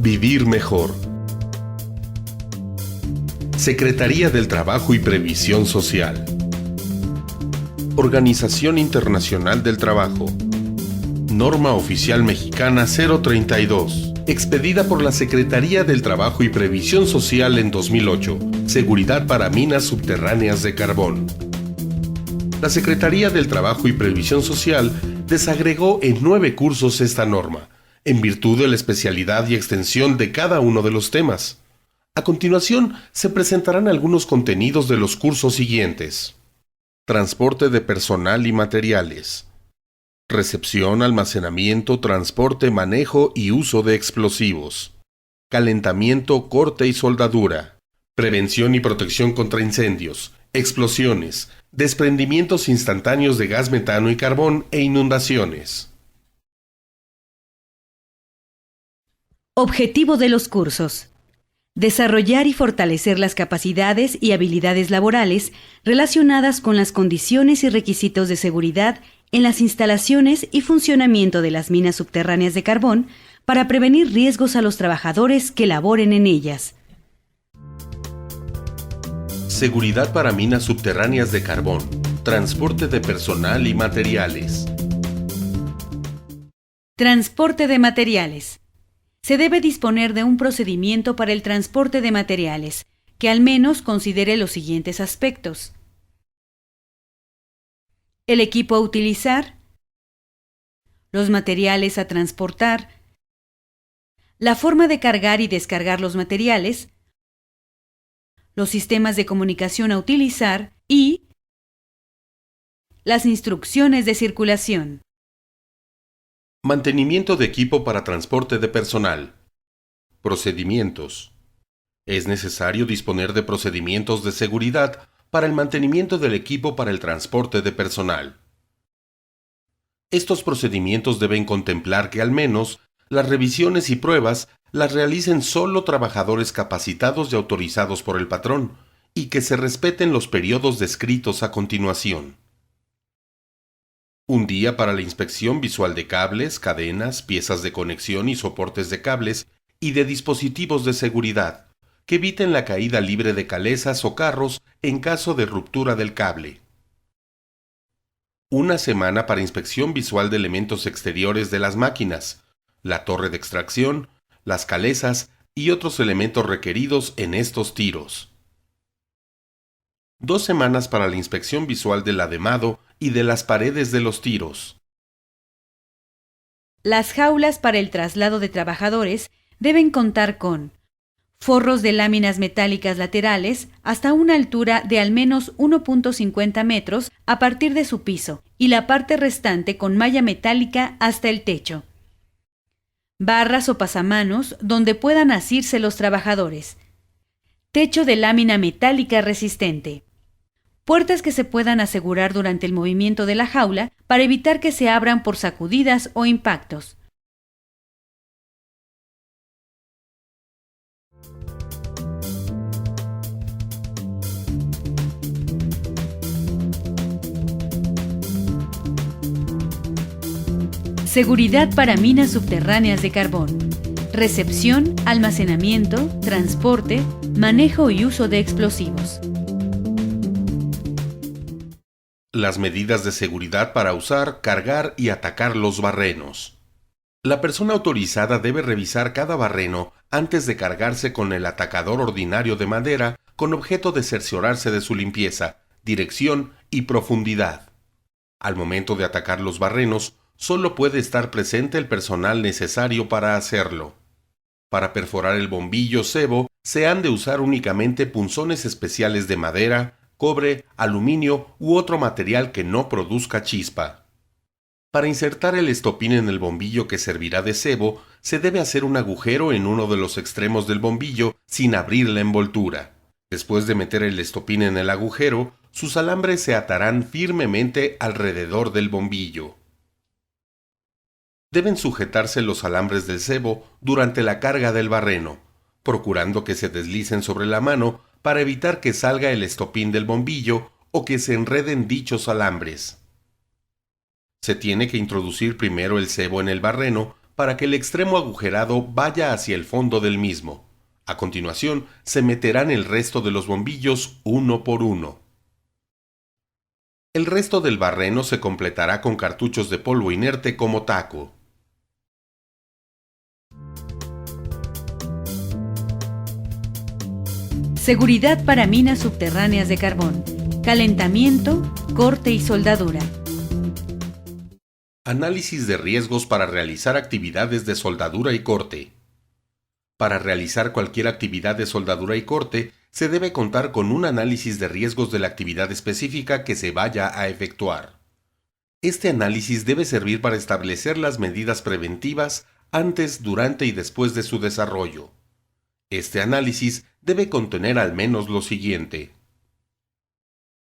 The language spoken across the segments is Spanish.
Vivir mejor. Secretaría del Trabajo y Previsión Social. Organización Internacional del Trabajo. Norma Oficial Mexicana 032. Expedida por la Secretaría del Trabajo y Previsión Social en 2008. Seguridad para minas subterráneas de carbón. La Secretaría del Trabajo y Previsión Social desagregó en 9 cursos esta norma, en virtud de la especialidad y extensión de cada uno de los temas. A continuación, se presentarán algunos contenidos de los cursos siguientes. Transporte de personal y materiales. Recepción, almacenamiento, transporte, manejo y uso de explosivos. Calentamiento, corte y soldadura. Prevención y protección contra incendios, explosiones, desprendimientos instantáneos de gas metano y carbón e inundaciones. Objetivo de los cursos: desarrollar y fortalecer las capacidades y habilidades laborales relacionadas con las condiciones y requisitos de seguridad en las instalaciones y funcionamiento de las minas subterráneas de carbón para prevenir riesgos a los trabajadores que laboren en ellas. Seguridad para minas subterráneas de carbón, transporte de personal y materiales. Transporte de materiales. Se debe disponer de un procedimiento para el transporte de materiales, que al menos considere los siguientes aspectos: el equipo a utilizar, los materiales a transportar, la forma de cargar y descargar los materiales, los sistemas de comunicación a utilizar y las instrucciones de circulación. Mantenimiento de equipo para transporte de personal. Procedimientos. Es necesario disponer de procedimientos de seguridad para el mantenimiento del equipo para el transporte de personal. Estos procedimientos deben contemplar que al menos las revisiones y pruebas las realicen solo trabajadores capacitados y autorizados por el patrón, y que se respeten los periodos descritos a continuación. Un día para la inspección visual de cables, cadenas, piezas de conexión y soportes de cables y de dispositivos de seguridad, que eviten la caída libre de calesas o carros en caso de ruptura del cable. Una semana para inspección visual de elementos exteriores de las máquinas, la torre de extracción, las calesas y otros elementos requeridos en estos tiros. 2 semanas para la inspección visual del ademado y de las paredes de los tiros. Las jaulas para el traslado de trabajadores deben contar con forros de láminas metálicas laterales hasta una altura de al menos 1.50 metros a partir de su piso y la parte restante con malla metálica hasta el techo. Barras o pasamanos donde puedan asirse los trabajadores. Techo de lámina metálica resistente. Puertas que se puedan asegurar durante el movimiento de la jaula para evitar que se abran por sacudidas o impactos. Seguridad para minas subterráneas de carbón. Recepción, almacenamiento, transporte, manejo y uso de explosivos. Las medidas de seguridad para usar, cargar y atacar los barrenos. La persona autorizada debe revisar cada barreno antes de cargarse con el atacador ordinario de madera con objeto de cerciorarse de su limpieza, dirección y profundidad. Al momento de atacar los barrenos, solo puede estar presente el personal necesario para hacerlo. Para perforar el bombillo cebo, se han de usar únicamente punzones especiales de madera, cobre, aluminio u otro material que no produzca chispa. Para insertar el estopín en el bombillo que servirá de cebo, se debe hacer un agujero en uno de los extremos del bombillo sin abrir la envoltura. Después de meter el estopín en el agujero, sus alambres se atarán firmemente alrededor del bombillo. Deben sujetarse los alambres del cebo durante la carga del barreno, procurando que se deslicen sobre la mano para evitar que salga el estopín del bombillo o que se enreden dichos alambres. Se tiene que introducir primero el cebo en el barreno para que el extremo agujerado vaya hacia el fondo del mismo. A continuación, se meterán el resto de los bombillos uno por uno. El resto del barreno se completará con cartuchos de polvo inerte como taco. Seguridad para minas subterráneas de carbón. Calentamiento, corte y soldadura. Análisis de riesgos para realizar actividades de soldadura y corte. Para realizar cualquier actividad de soldadura y corte, se debe contar con un análisis de riesgos de la actividad específica que se vaya a efectuar. Este análisis debe servir para establecer las medidas preventivas antes, durante y después de su desarrollo. Este análisis debe contener al menos lo siguiente: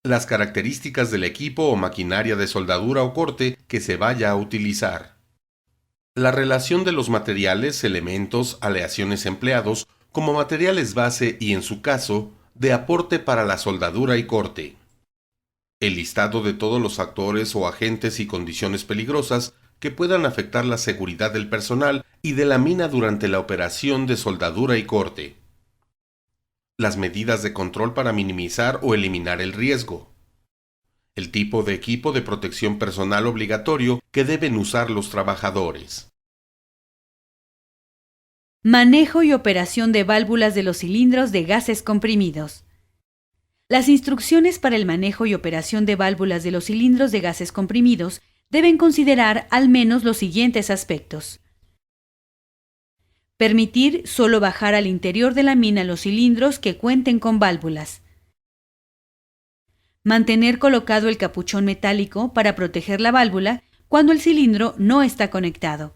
las características del equipo o maquinaria de soldadura o corte que se vaya a utilizar, la relación de los materiales, elementos, aleaciones empleados como materiales base y, en su caso, de aporte para la soldadura y corte, el listado de todos los factores o agentes y condiciones peligrosas que puedan afectar la seguridad del personal y de la mina durante la operación de soldadura y corte, las medidas de control para minimizar o eliminar el riesgo, el tipo de equipo de protección personal obligatorio que deben usar los trabajadores. Manejo y operación de válvulas de los cilindros de gases comprimidos. Las instrucciones para el manejo y operación de válvulas de los cilindros de gases comprimidos deben considerar al menos los siguientes aspectos. Permitir solo bajar al interior de la mina los cilindros que cuenten con válvulas. Mantener colocado el capuchón metálico para proteger la válvula cuando el cilindro no está conectado.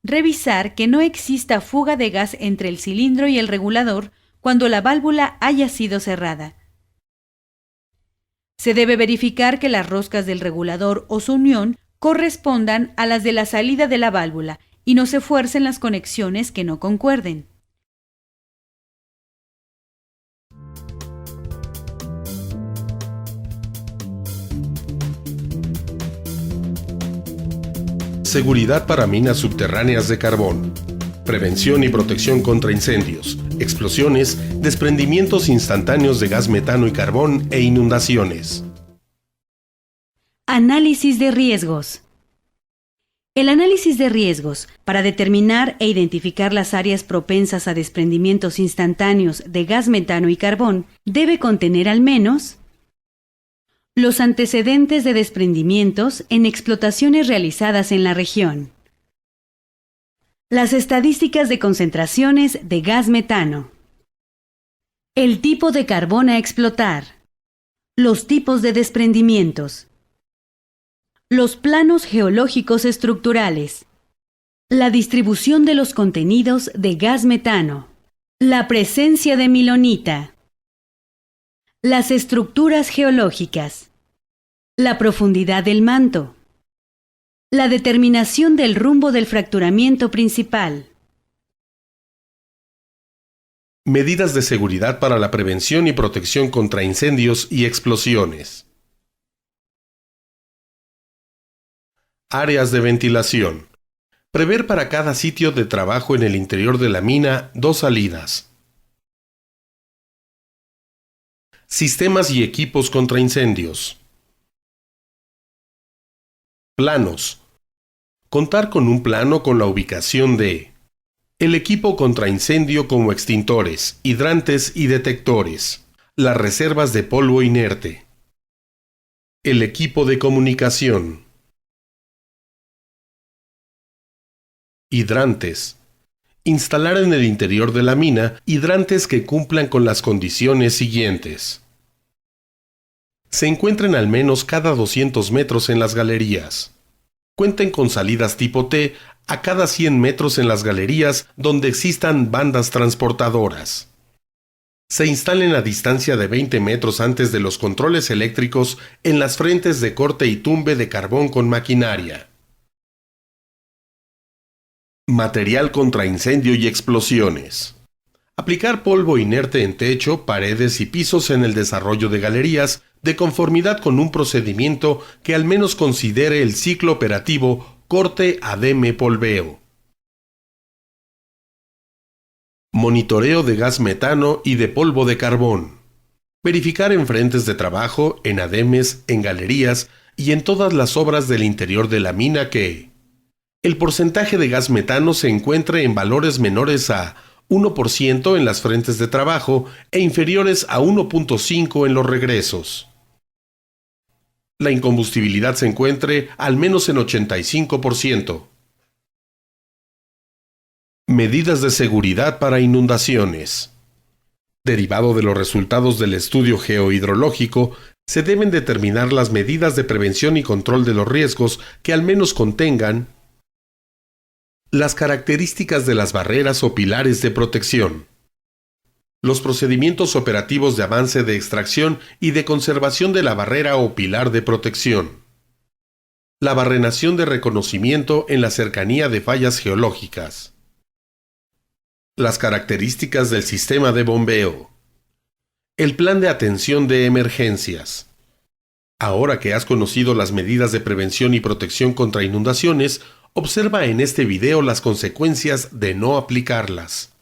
Revisar que no exista fuga de gas entre el cilindro y el regulador cuando la válvula haya sido cerrada. Se debe verificar que las roscas del regulador o su unión correspondan a las de la salida de la válvula y no se fuercen las conexiones que no concuerden. Seguridad para minas subterráneas de carbón. Prevención y protección contra incendios, explosiones, desprendimientos instantáneos de gas metano y carbón e inundaciones. Análisis de riesgos. El análisis de riesgos, para determinar e identificar las áreas propensas a desprendimientos instantáneos de gas metano y carbón, debe contener al menos los antecedentes de desprendimientos en explotaciones realizadas en la región, las estadísticas de concentraciones de gas metano, el tipo de carbón a explotar, los tipos de desprendimientos, los planos geológicos estructurales, la distribución de los contenidos de gas metano, la presencia de milonita, las estructuras geológicas, la profundidad del manto, la determinación del rumbo del fracturamiento principal. Medidas de seguridad para la prevención y protección contra incendios y explosiones. Áreas de ventilación. Prever para cada sitio de trabajo en el interior de la mina 2 salidas. Sistemas y equipos contra incendios. Planos. Contar con un plano con la ubicación de el equipo contra incendio como extintores, hidrantes y detectores, las reservas de polvo inerte, el equipo de comunicación, hidrantes. Instalar en el interior de la mina hidrantes que cumplan con las condiciones siguientes. Se encuentren al menos cada 200 metros en las galerías. Cuenten con salidas tipo T a cada 100 metros en las galerías donde existan bandas transportadoras. Se instalen a distancia de 20 metros antes de los controles eléctricos en las frentes de corte y tumbe de carbón con maquinaria. Material contra incendio y explosiones. Aplicar polvo inerte en techo, paredes y pisos en el desarrollo de galerías de conformidad con un procedimiento que al menos considere el ciclo operativo Corte ADM polveo. Monitoreo de gas metano y de polvo de carbón. Verificar en frentes de trabajo, en ademes, en galerías y en todas las obras del interior de la mina que el porcentaje de gas metano se encuentre en valores menores a 1% en las frentes de trabajo e inferiores a 1.5 en los regresos. La incombustibilidad se encuentre al menos en 85%. Medidas de seguridad para inundaciones. Derivado de los resultados del estudio geohidrológico, se deben determinar las medidas de prevención y control de los riesgos que al menos contengan las características de las barreras o pilares de protección, los procedimientos operativos de avance de extracción y de conservación de la barrera o pilar de protección, la barrenación de reconocimiento en la cercanía de fallas geológicas, las características del sistema de bombeo, el plan de atención de emergencias. Ahora que has conocido las medidas de prevención y protección contra inundaciones, observa en este video las consecuencias de no aplicarlas.